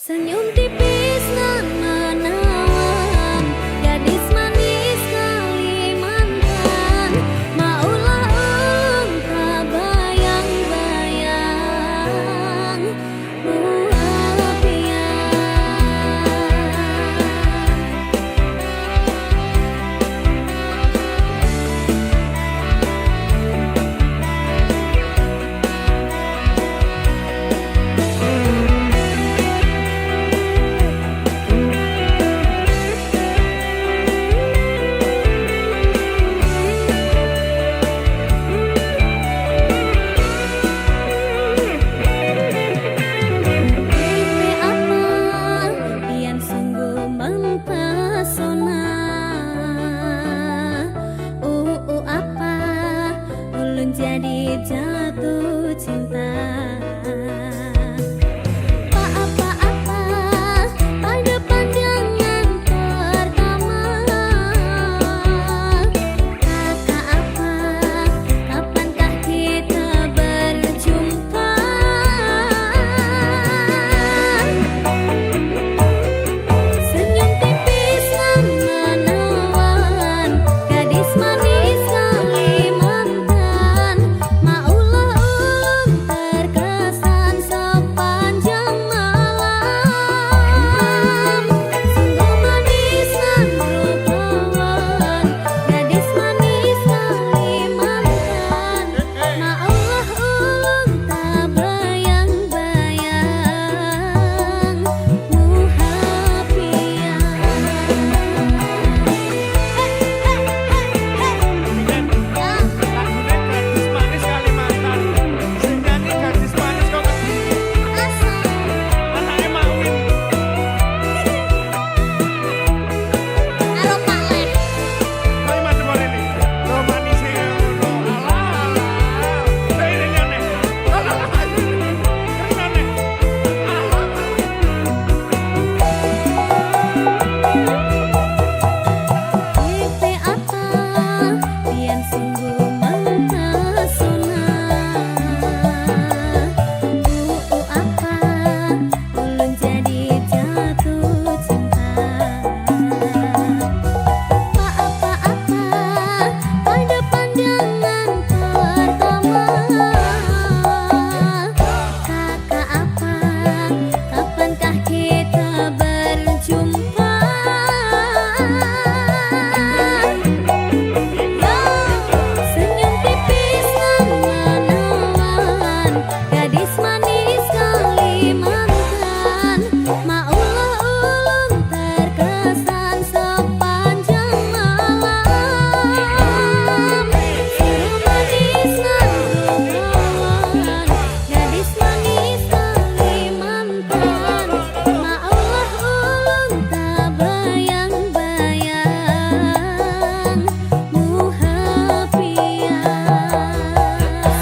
Senyum tipis nan menawan, gadis manis Kalimantan. Maulah engkau bayang-bayang buah jadi jatuh cinta. Apa-apa pada pandangan pertama. Kakak apa, kapankah kita berjumpa? Senyum tipis nan menawan, gadis manis Kalimantan. Maulah ulung terkesan sepanjang malam. Sungguh manis nan rupawan, gadis manis Kalimantan. Maulah ulung tak bayang-bayang muhafian. Gadis manis Kalimantan, sing nyanyi gadis manis kok anake Mawin. Halo Pak Leh. Kok macam ini? Lo manis ngono. Alah. Seiringane. Alah. Seiringane. Bete apa pian sungguh mentasona. Apa ulun jadi jatuh cinta. Apa-apa pada pandangan pertama. Kakak apa, kapankah kita berjumpa? Senyum tipis nan menawan, gadis manis Kalimantan. Maulah ulung terkesan sepanjang malam. Sungguh manis nan rupawan, gadis manis Kalimantan. Maulah ulung tak bayang-bayang muhafian.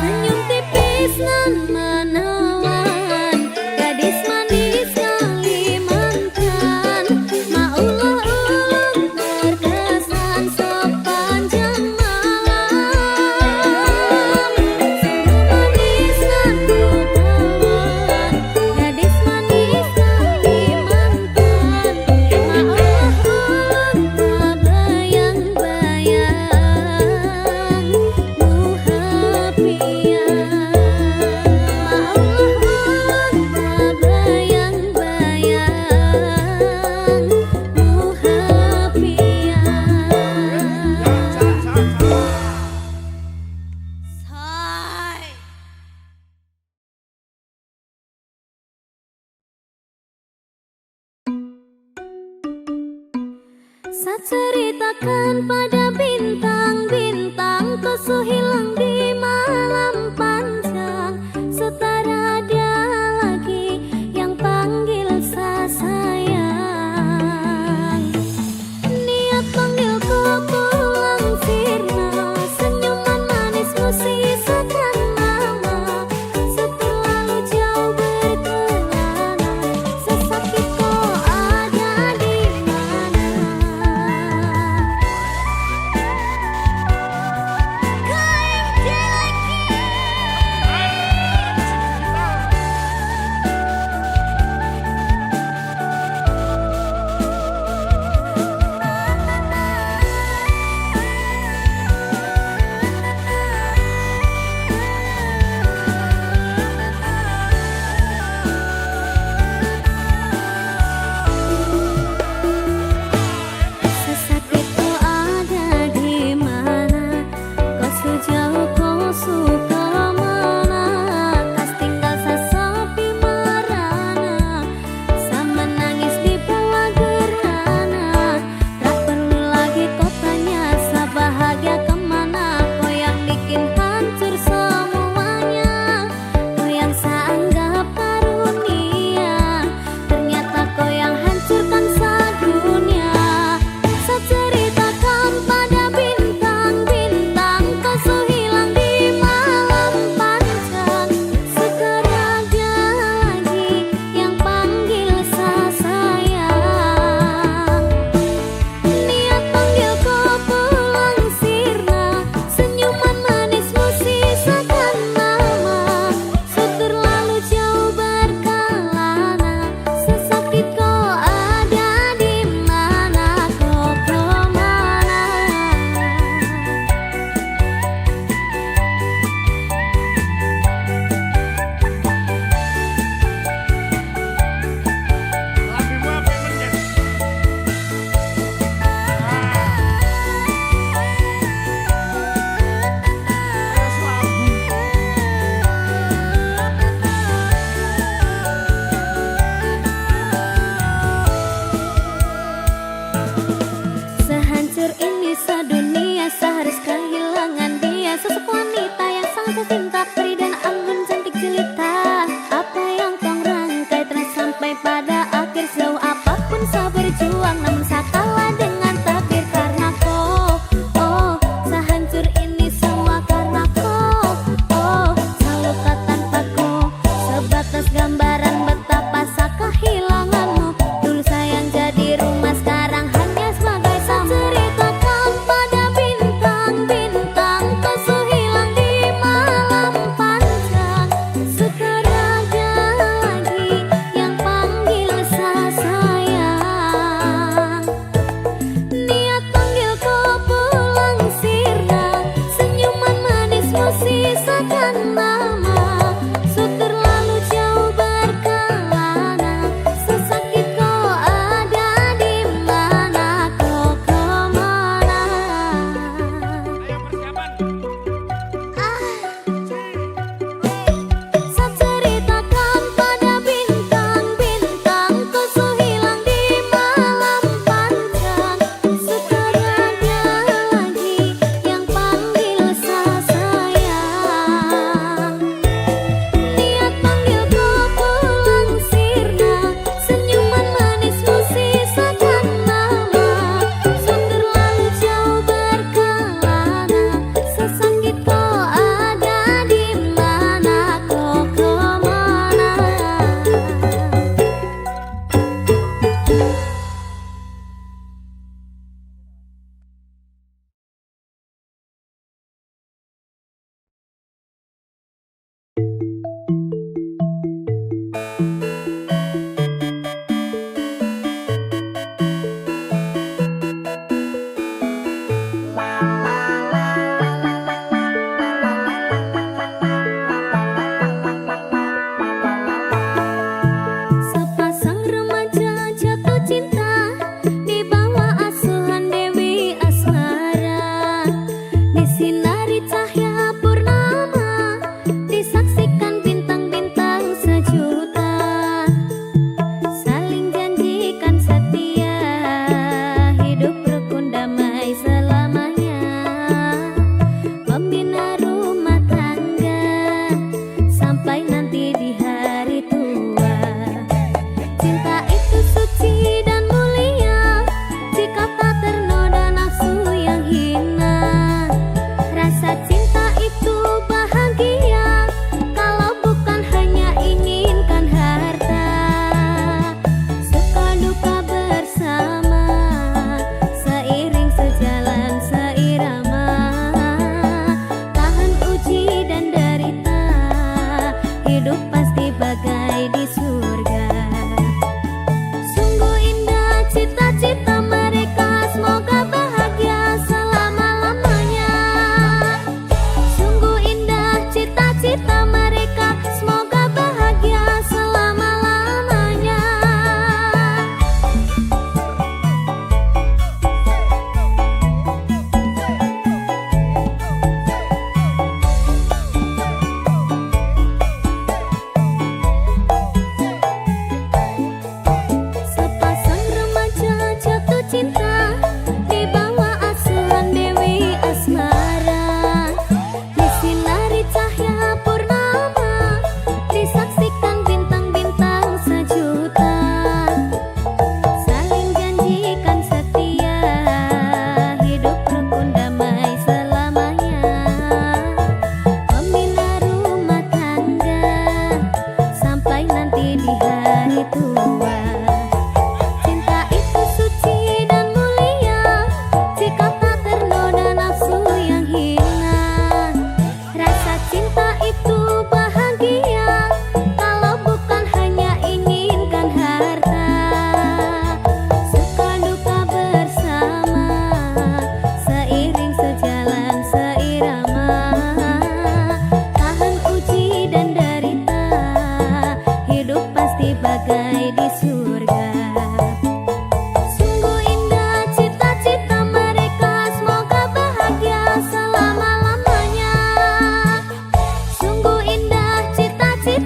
Senyum tipis nan menawan, gadis manis Kalimantan. Maulah ulung terkesan sepanjang malam. Sungguh manis nan rupawan, gadis manis Kalimantan. Maulah ulung tak bayang-bayang muhafian. Maulah ulung tak bayang-bayang muhafian. Say. Saya ceritakan pada bintang-bintang, kau hilang di malam panjang. Setara ada lagi yang panggil saya sayang. Niat panggilku pulang sirna, senyuman manismu sisakan nama. Setelah jauh berkelana, sesakit kau ada di mana? Kau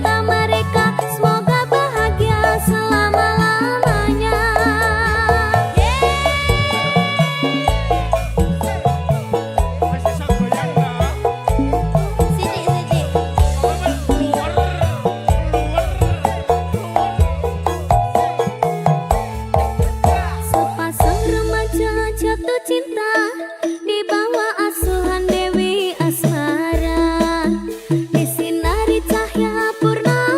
cinta mereka semoga bahagia selama-lamanya. Masih sok goyang nggak? Sidik. Keluar. Sepasang remaja jatuh cinta di bawah asuhan Dewi Asmara, disinari cahaya purnama.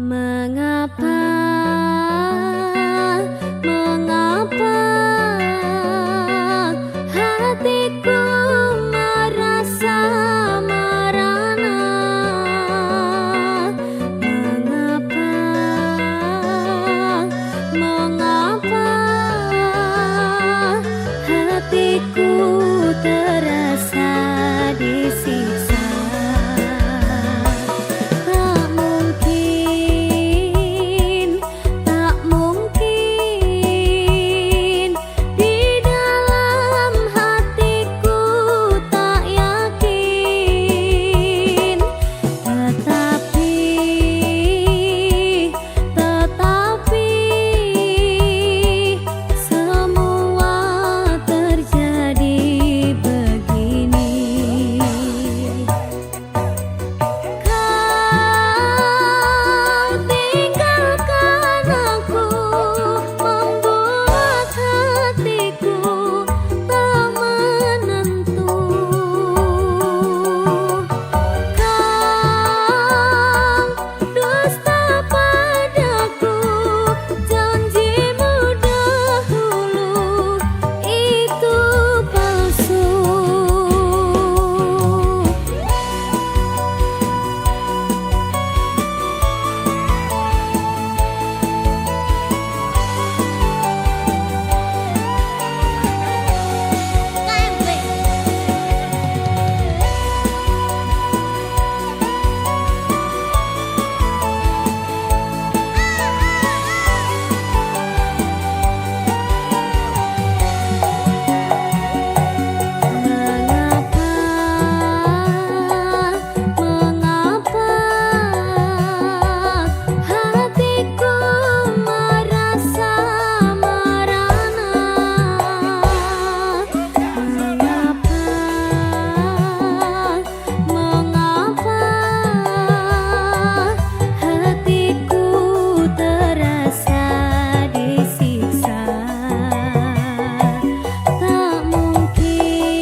Mengapa, mengapa hatiku merasa merana? Mengapa, mengapa hatiku terasa disiksa? Tak mungkin, tak mungkin di dalam hatiku tak yakin. Tetapi semua terjadi begini. Kau tinggalkan aku, membuat hatiku tak menentu. Kau dusta padaku, janjimu dahulu itu palsu. Mengapa, mengapa hatiku merasa merana? Mengapa, mengapa hatiku terasa disiksa? Tak mungkin,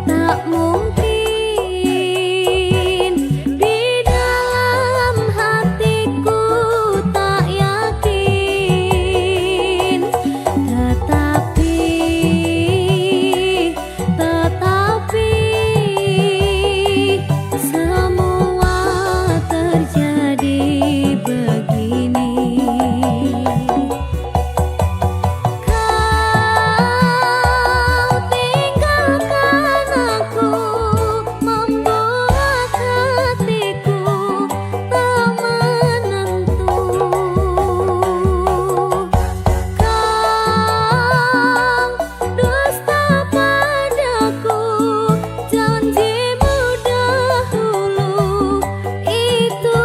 tak mungkin di dalam hatiku tak yakin. Tetapi semua terjadi begini. Kau tinggalkan aku, membuat hatiku tak menentu. Kau dusta padaku, janjimu dahulu itu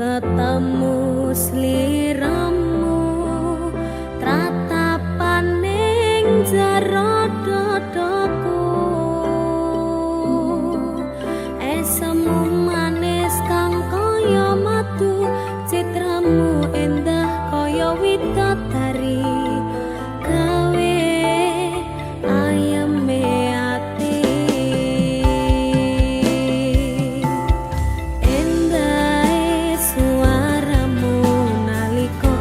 ketemu sliramu tratapan ning jero dodoku esemu manis kang kaya madu citramu endah kaya widodari gawe ayeme ati endah suaramu nalika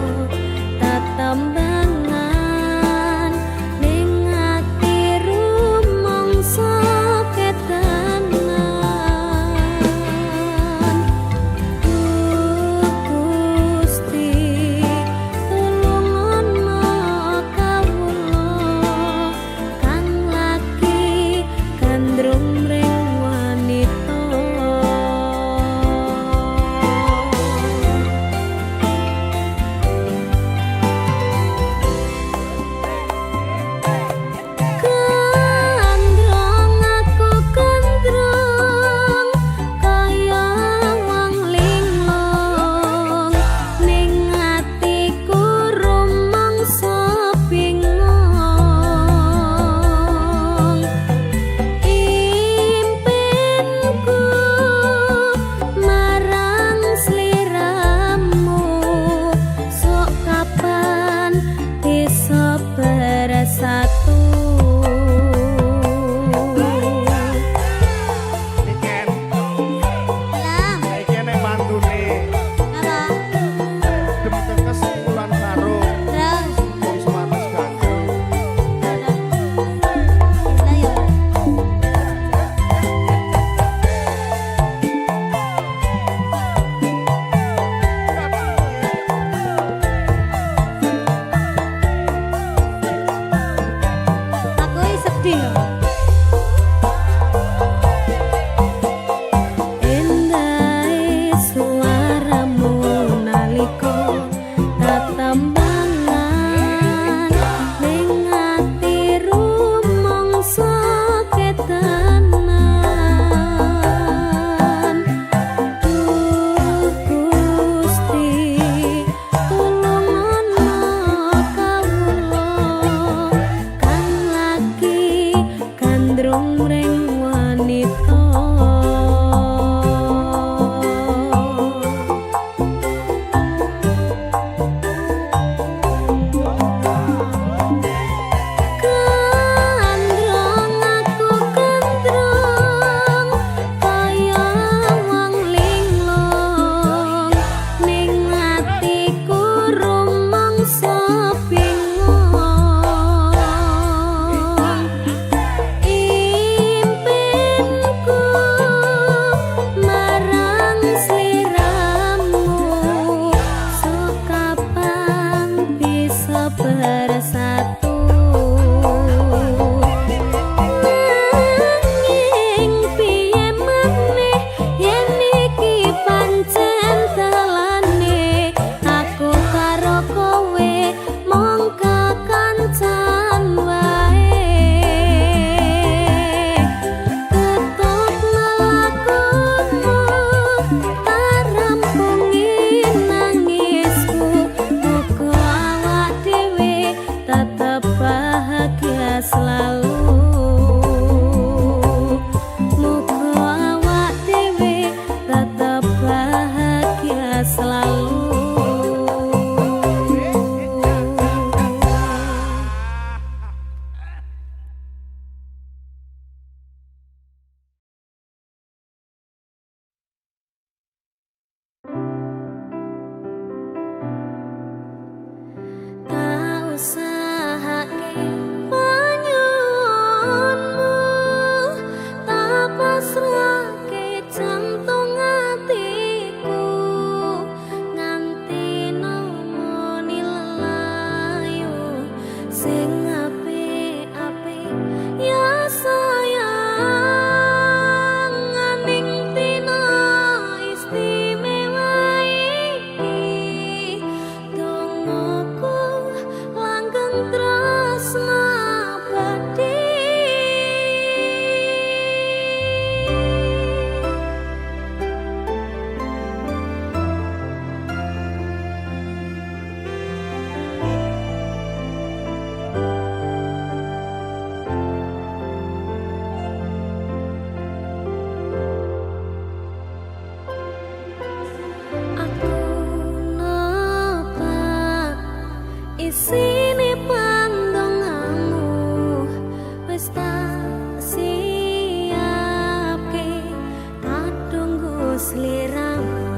sliramu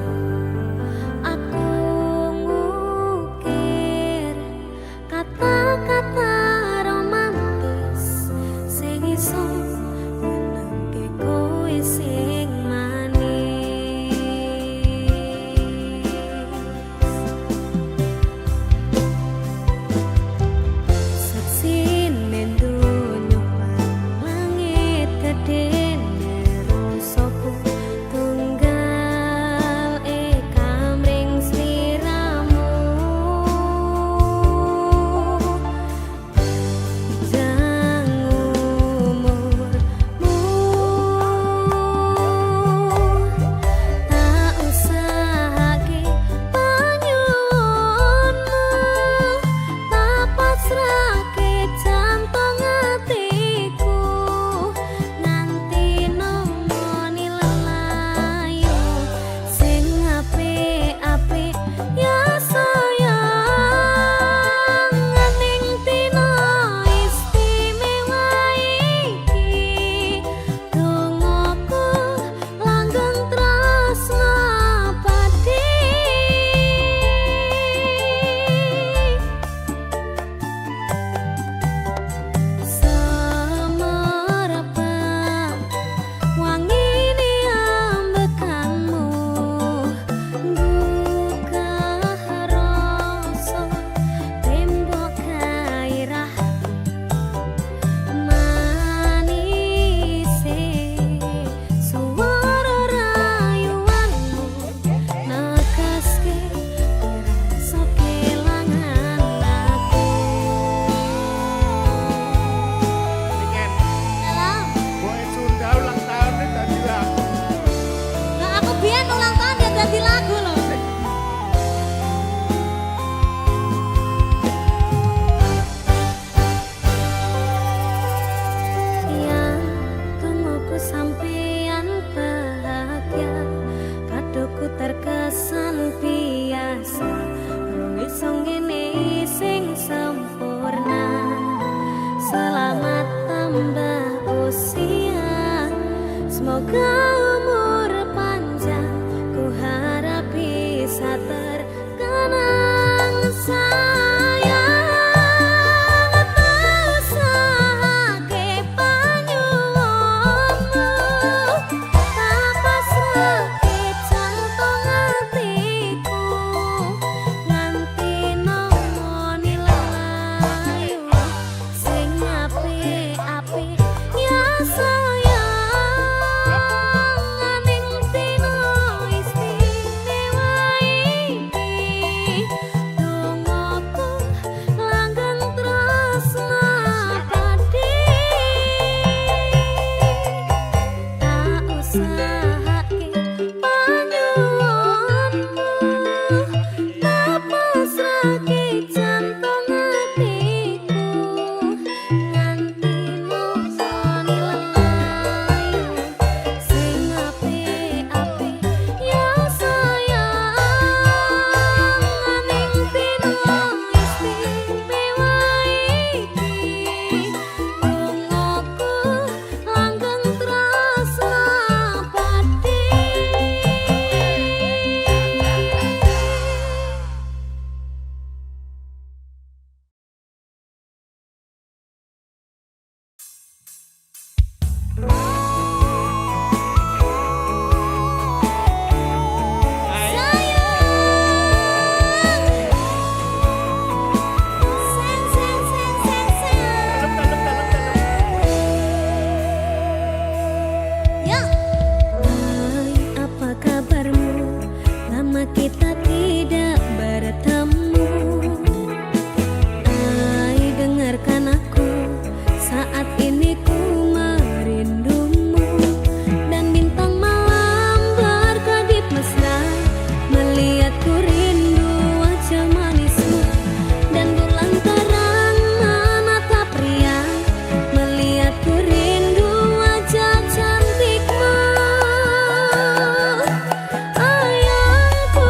aku ngukir kata-kata romantis sing iso nyenengke kowe sing manis. Saksine donya langit gedhe nerosoku tunggal kamring sliramu jang umurmu tak usahake panyuwunmu tak pasrahke jantung atiku nganti nemoni lelayu sing apik-apik ya sayang ning dina istimewa iki dongaku langgeng tresna pati semerepat wangine ambekanmu gugah rasa tembok gairahku manise suara rayuanmu nekaske rasa kelangan aku. Pengen Dalam. Boy Sunda ulang tahun ini tadi lagu. Lah aku biyen ulang tahun ya ganti lagu loh. Yang tungguku sampeyan bahagia paduku terkesan biasa rong iso ngene sing sempurna selamat tambah usia semoga umur panjang ku harap bisa terkenang sayang tak usahake panyuwunmu tak pasrahke jantung atiku nganti nemoni lelayu sing apik-apik ya sayang ning dina istimewa iki dongaku langgeng tresna pati tak usahake panyuwunmu tak pasrahke jantung atiku nganti nemoni lelayu sing apik-apik ya sayang ning dina istimewa iki dongaku langgeng tresna pati. Hai, apa kabarmu? Lama kita tidak bertemu. Hai, dengarkan aku. Saat ini ku merindumu dan bintang malam berkedip mesra melihatku rindu wajah manismu dan bulan terang menatap riang melihatku rindu wajah cantikmu. Ayangku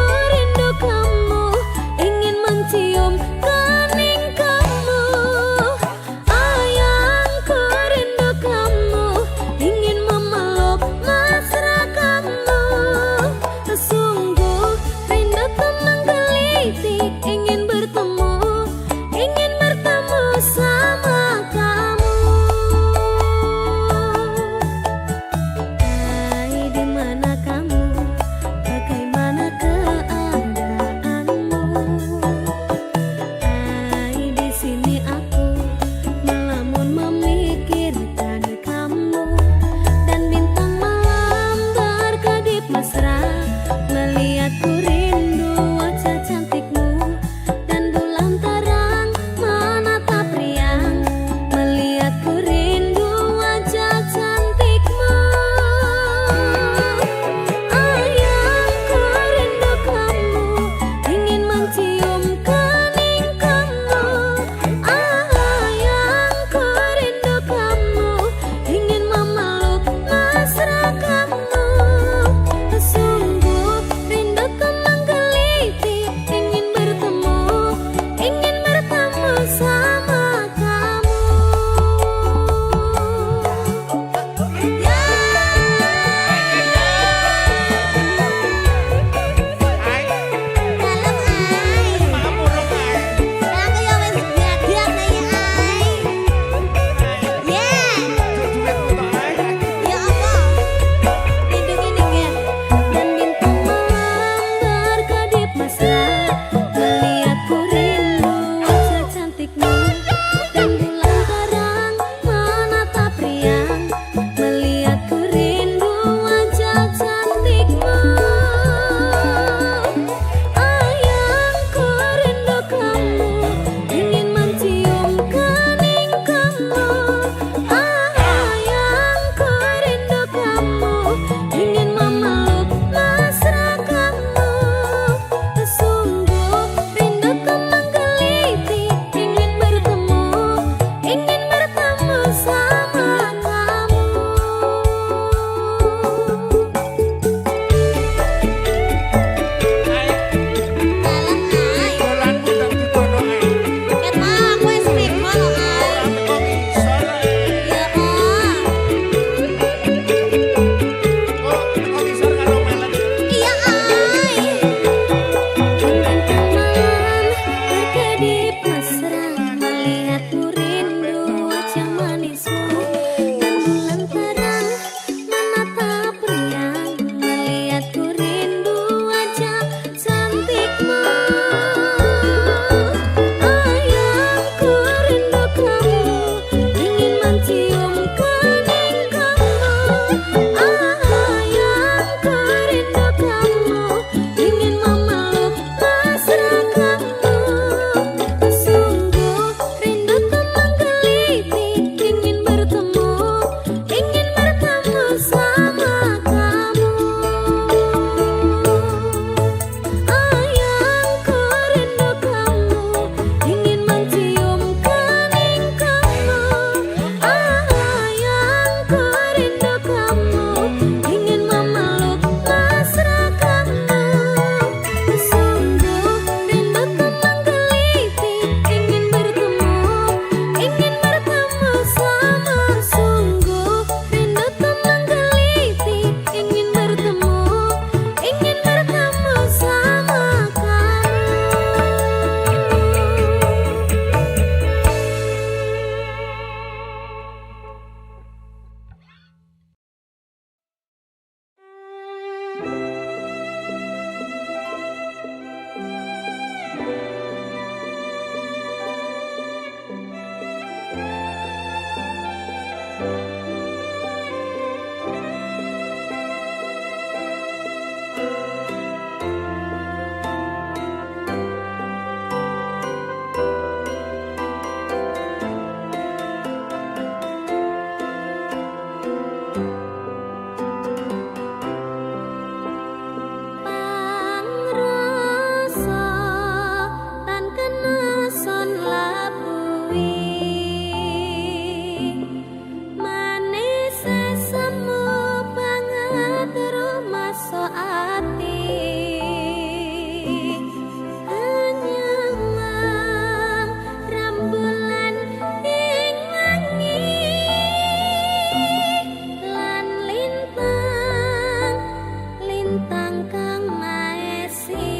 kang maesi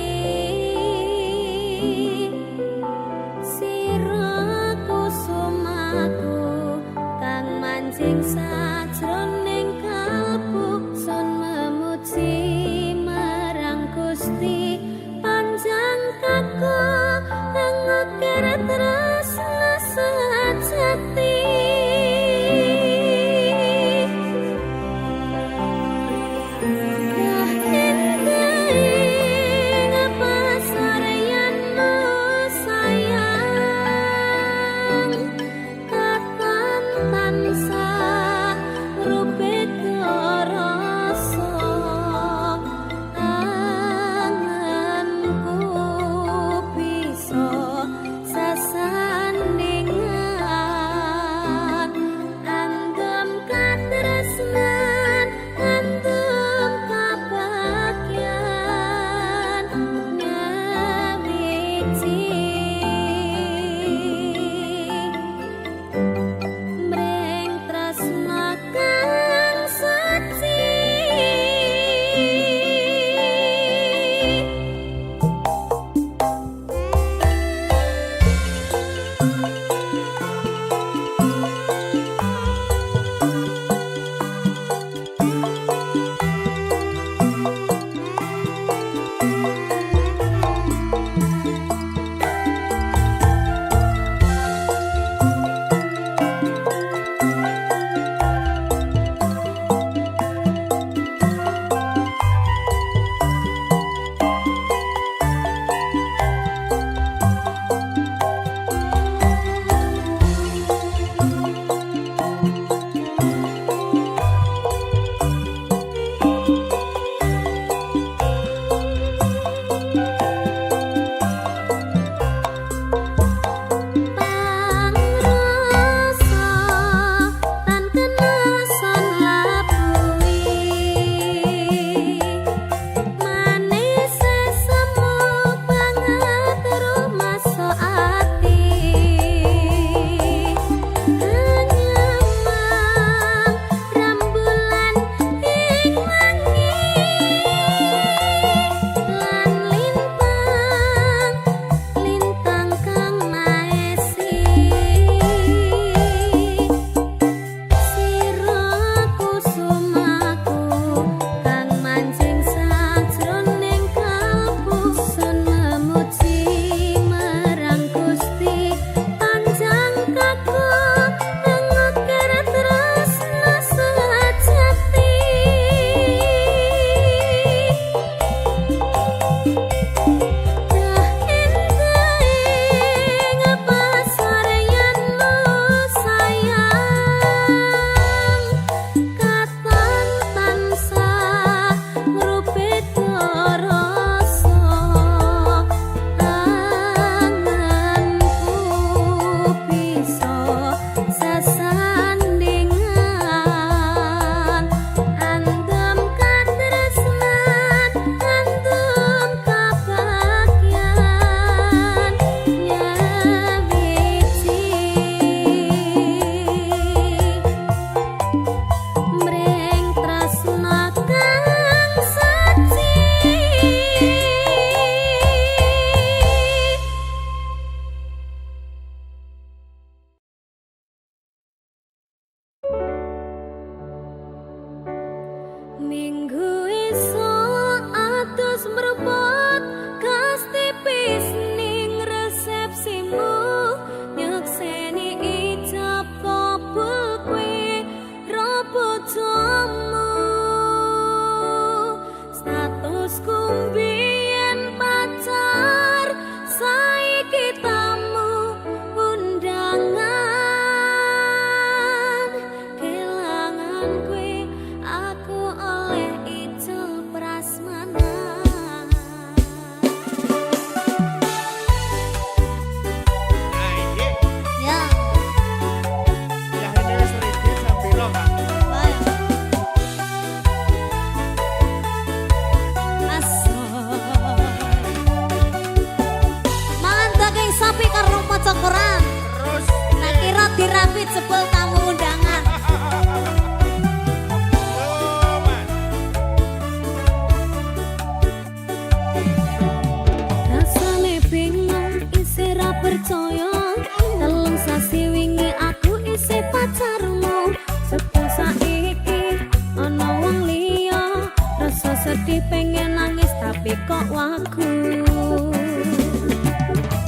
sira kusumaku kang mancing sajroning kalbu sun memuji marang Gusti panjang kaku ngukir tresna sejati sebel tamu undangan. tapi kok waku.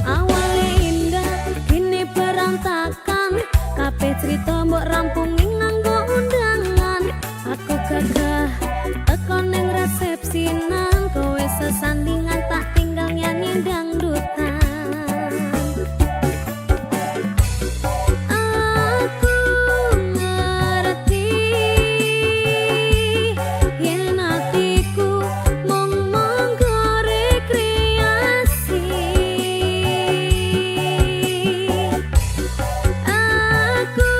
Awale indah kini berantakan, kabeh cerita mbok rampungi nganggo undangan. Aku gagah teko ning resepsinan, kowe sesandingan tak tinggal nyanyi dangdutan. Aku ngerti yen atiku mung monggo rekreasi. Aku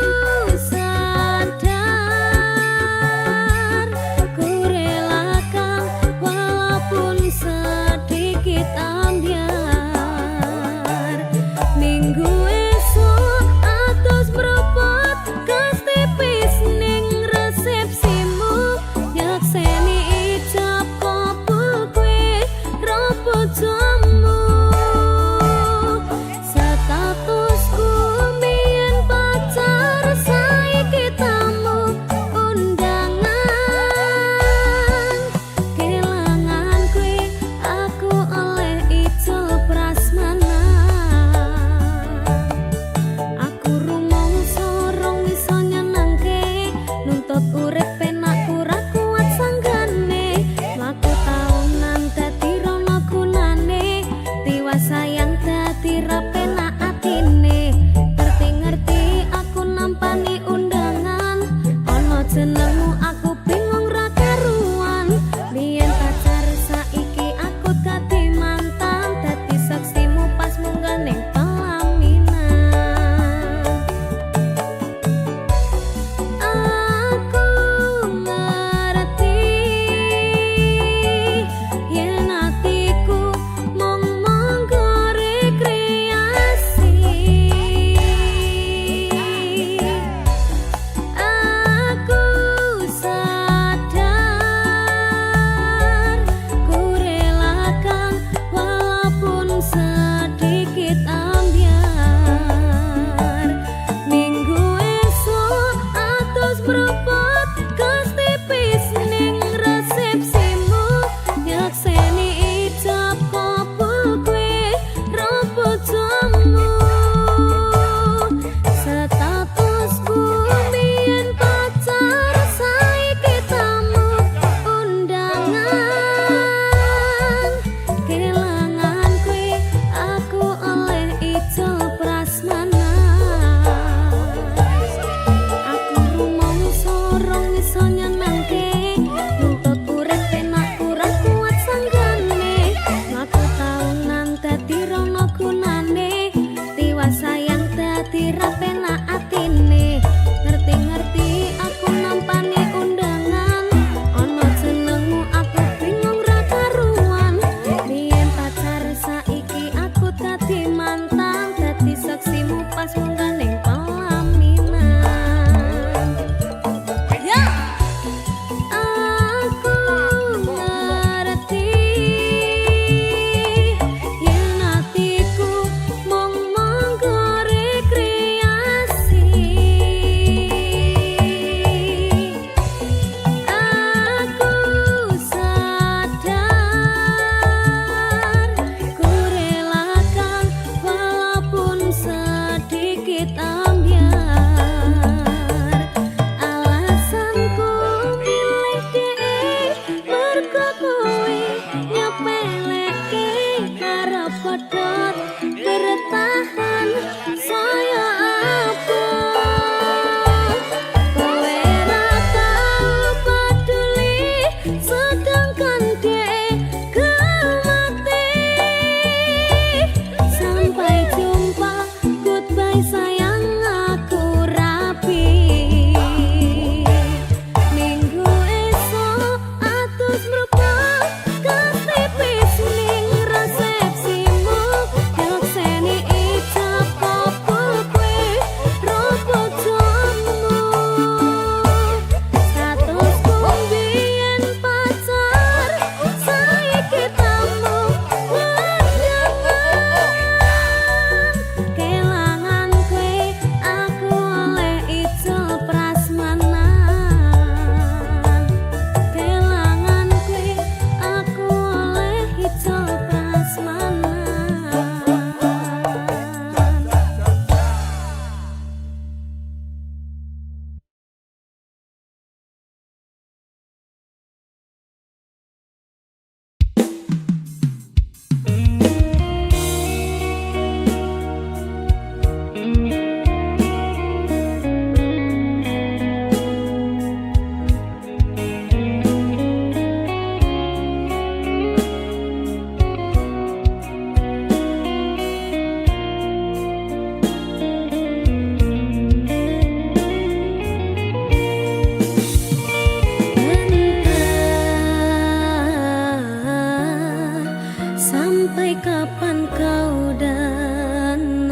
Sampai kapan kau dan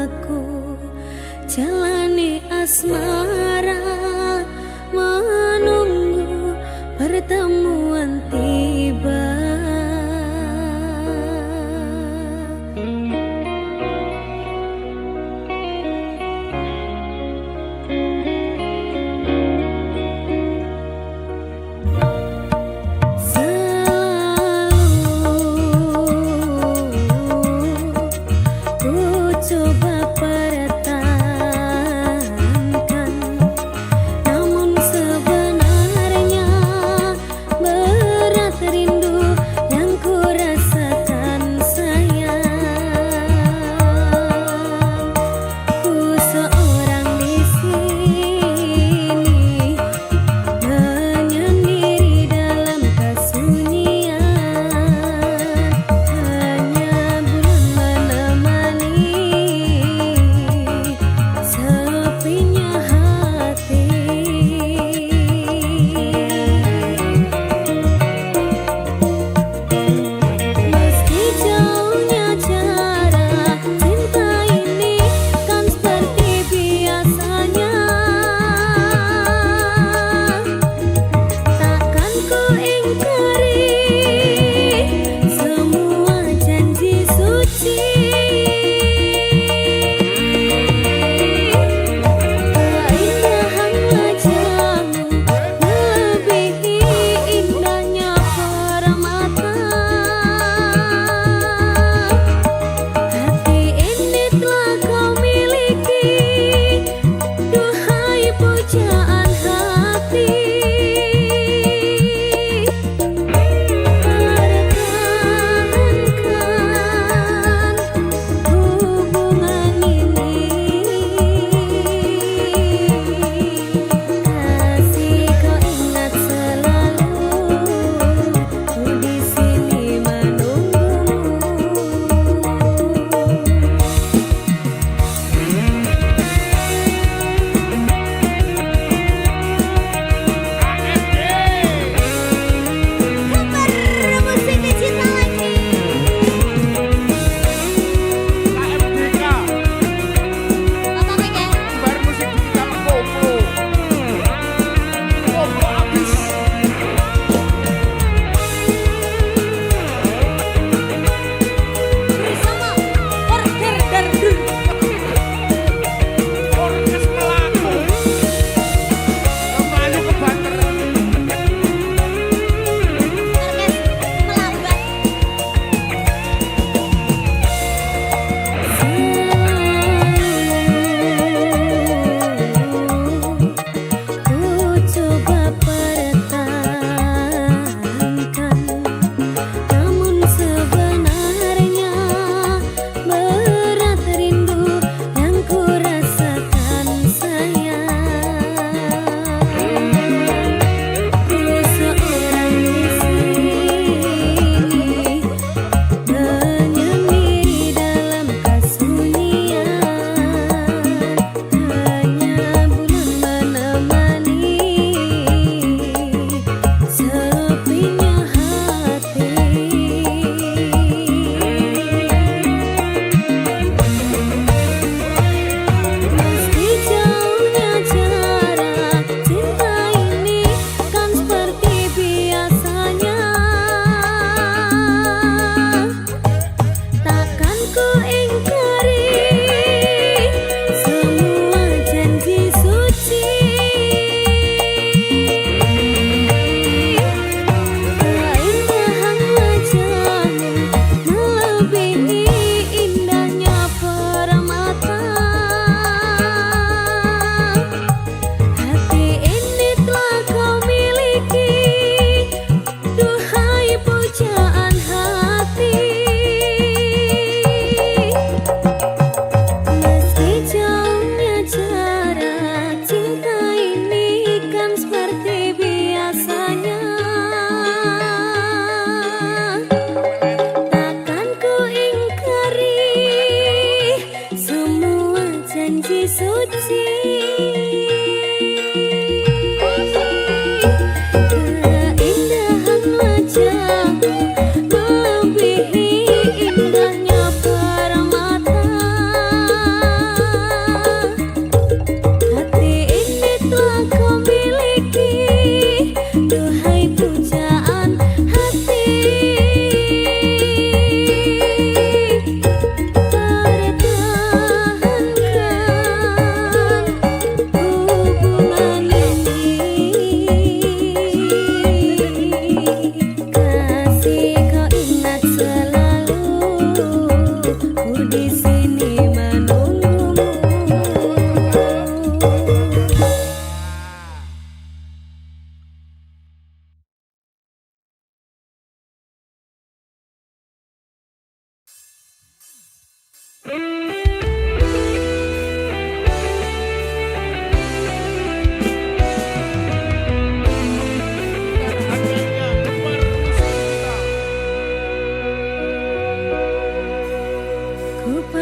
aku jalani asmara, menunggu pertemuan tiba. Coba pertahankan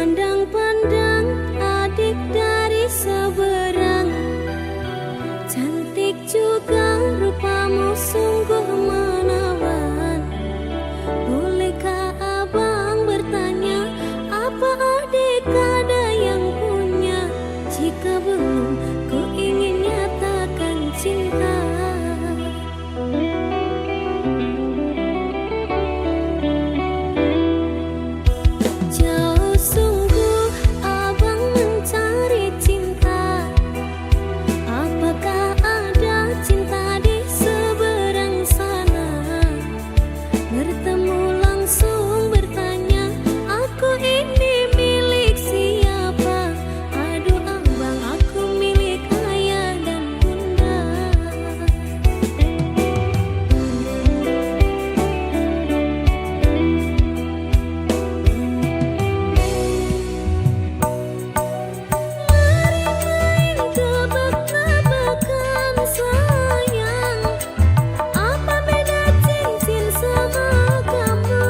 Pandang-pandang adik dari seberang, cantik juga rupamu sungguh menawan. Bolehkah abang bertanya, apa adik ada yang punya? Jika belum, ku ingin nyatakan cinta. Jauh sungguh abang mencari cinta. Apakah ada cinta di seberang sana? Bertemu langsung bertanya, aku ini milik siapa? Aduh abang, aku milik ayah dan bunda. Mari main tebak-tebakan sayang, apa beda cincin sama kamu?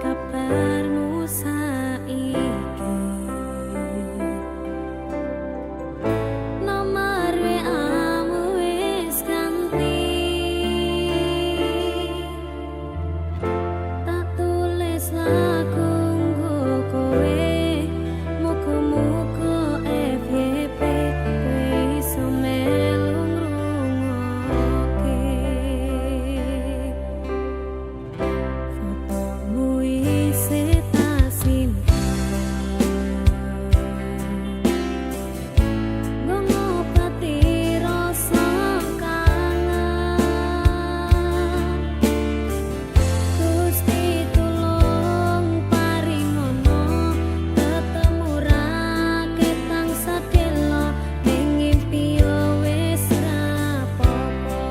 Kabarmu saiki nomor WA-mu wis ganti, tak tulis lagu nggo kowe, muga-muga FYP kowe iso melu ngrungokke. Fotomu isih tak simpen, nggo ngobati rasa kangen. Gusti tulung paringono ketemu ra ketang sadelo ning ngimpi yo wis rapopo.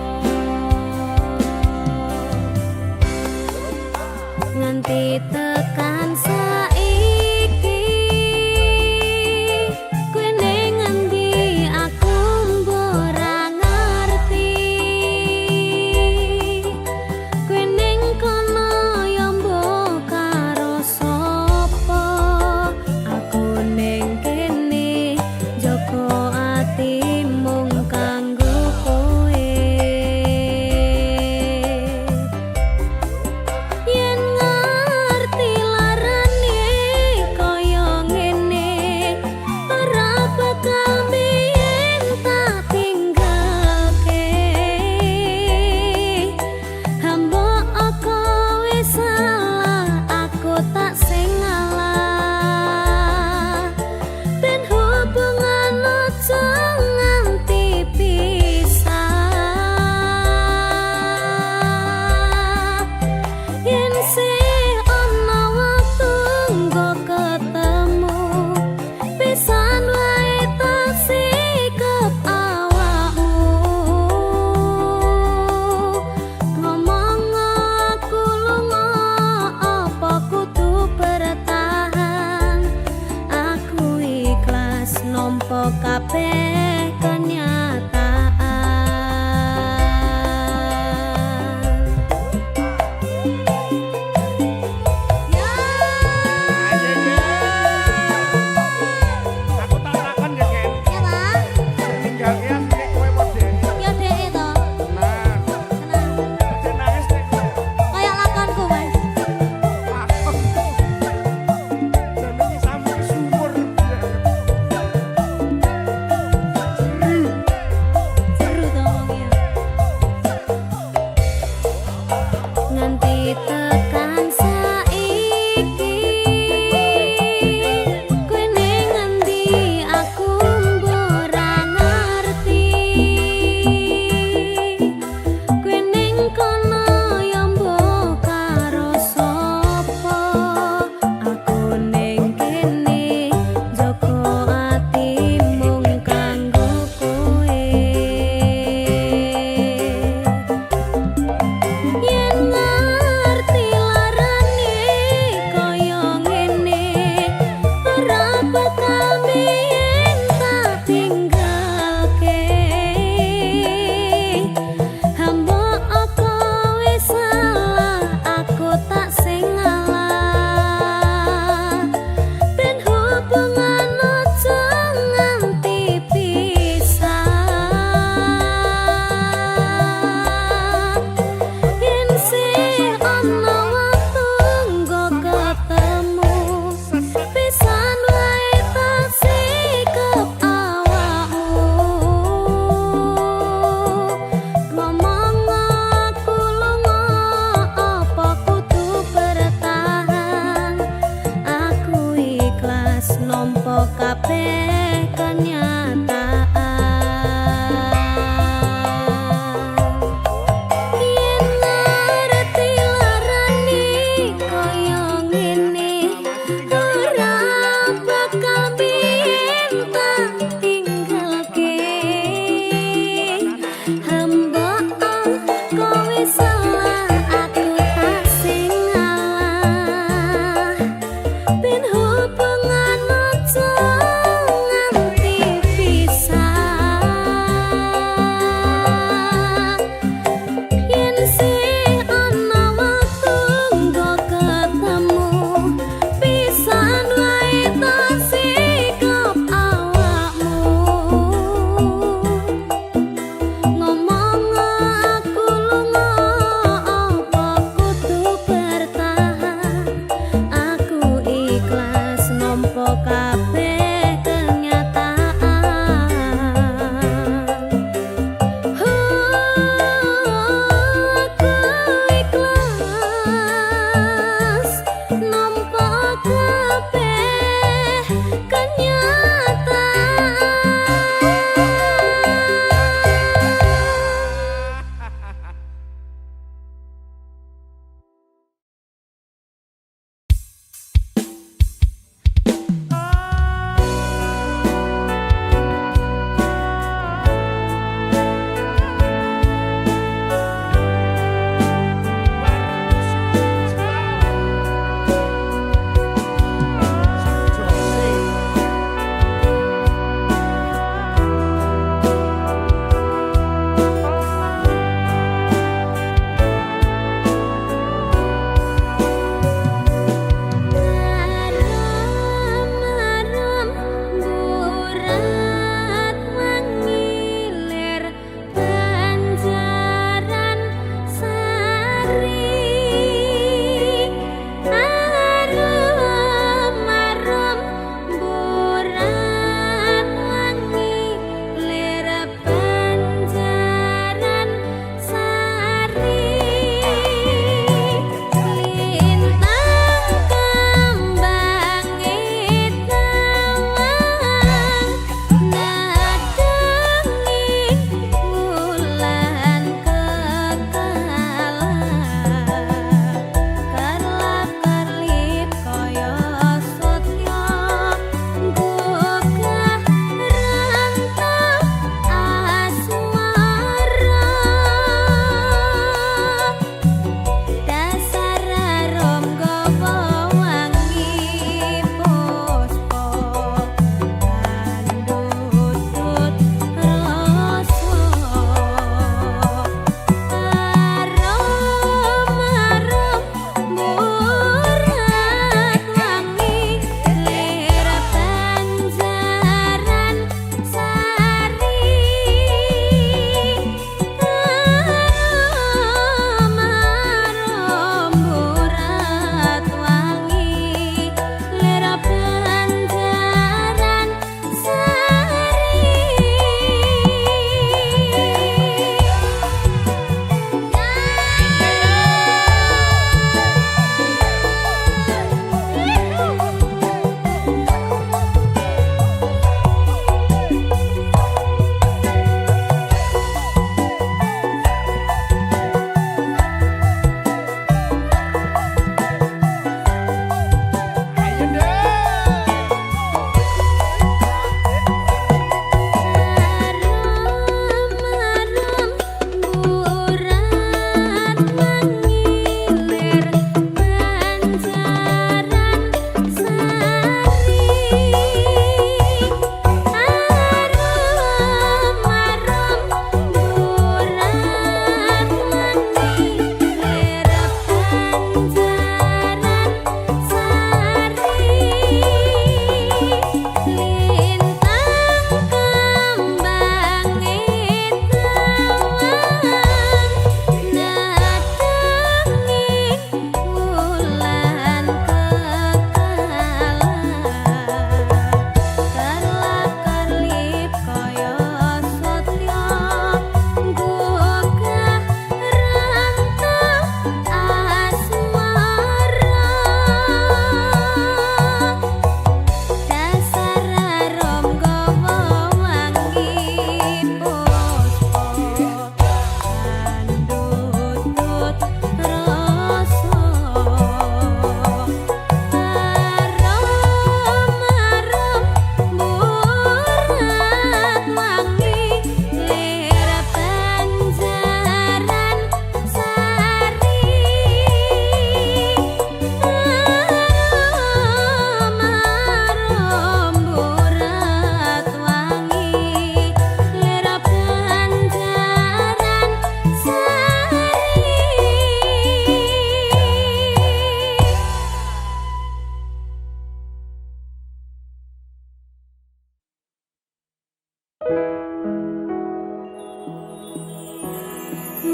Nganti tekan saiki kowe ning endi aku ora ngerti, kowe ning kono ya mbok karo sapa, aku ning kene jaga ati mung kanggo kowe. Yen ngerti larane kaya ngene, ora bakal biyen tak tinggalke. Hambok kowe salah, aku tak sing ngalah. Ben hubungan aja nganti pisah. Yen sih ana waktu nggo ketemu, pisan wae tak sikep awakmu. Ngomong aku lunga apa kudu bertahan, aku ikhlas nampa kabeh kenyataan. Ya, Ayo ya. Aku tak takon ya, Ken. ya Bang. Tinggal ya nek kowe model. Ya dhek to. Nah, Tenang. aja nangis nek kowe. Kayak lakonku, Mas. Takon. Sampe sampe sumur. Seru to wongnya. Nganti tekan saiki kowe ning endi aku ora ngerti, kowe ning kono ya mbok karo sapa, aku ning kene jaga ati mung kanggo kowe. Yen ngerti larane kaya ngene, ora bakal biyen tak tinggalke. Hambok kowe salah, aku tak sing ngalah. Ben hubungan aja nganti pisah. Yen sih ana waktu nggo ketemu, pisan wae tak sikep awakmu. Ngomong aku lunga apa kudu bertahan, aku ikhlas nampa kabeh kenyataan. Yen ngerti larane kaya ngene, ora bakal biyen tak tinggalke. Hambok kowe salah, aku tak sing ngalah. Ben hubungan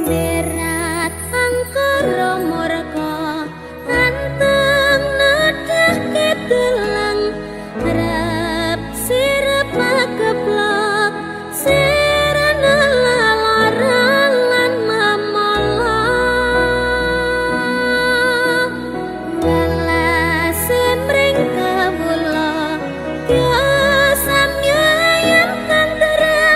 berat angkara murka anteng nedah ketulang rep sirep keplok sirana lalaran lan mamala welas semring kawula ya samya yang tentera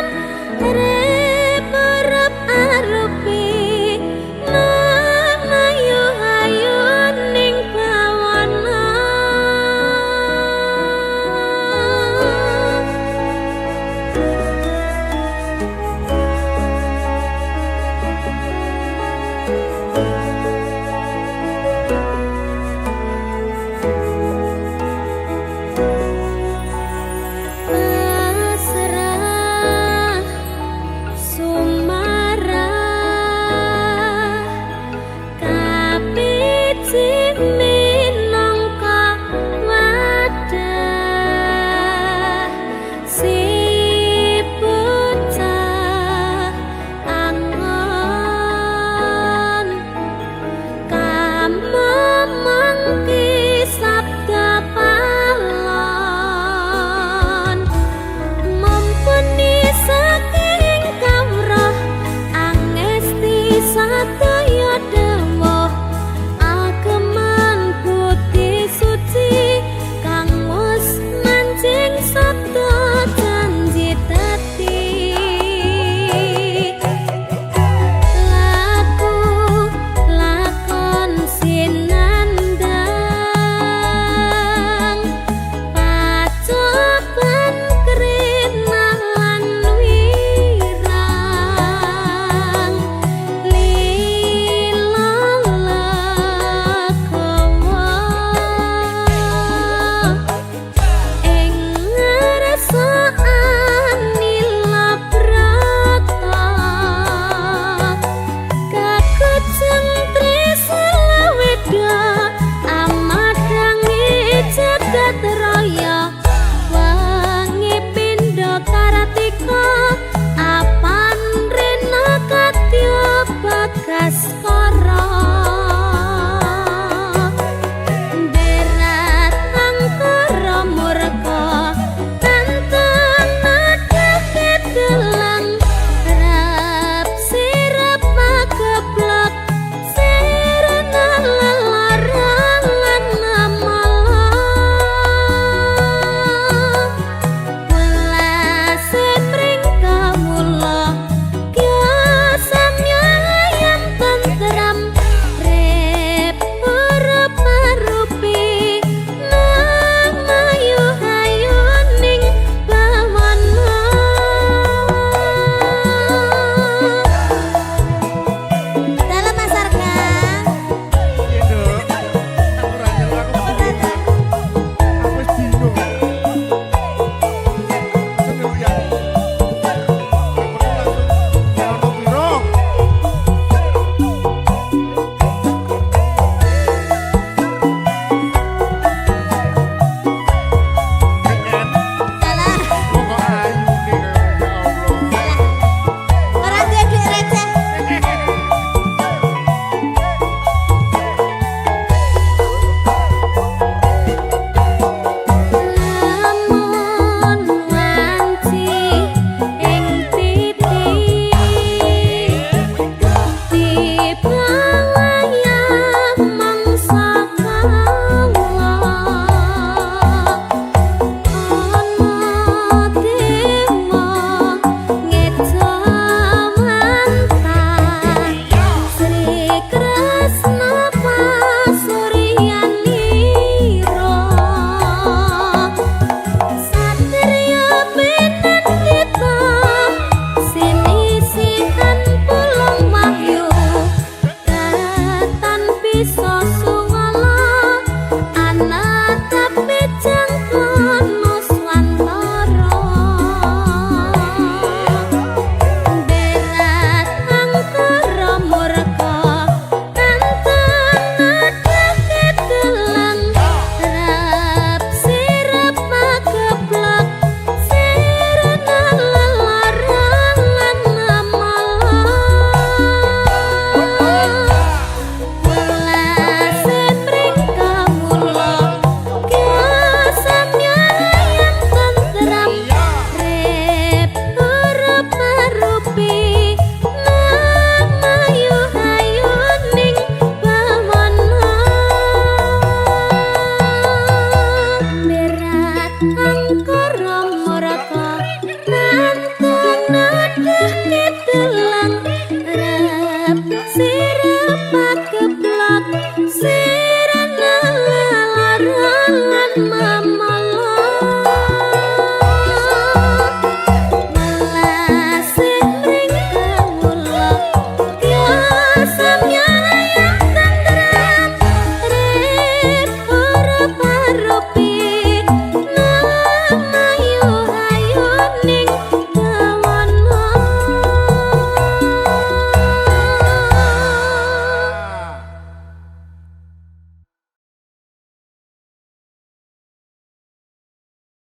Angin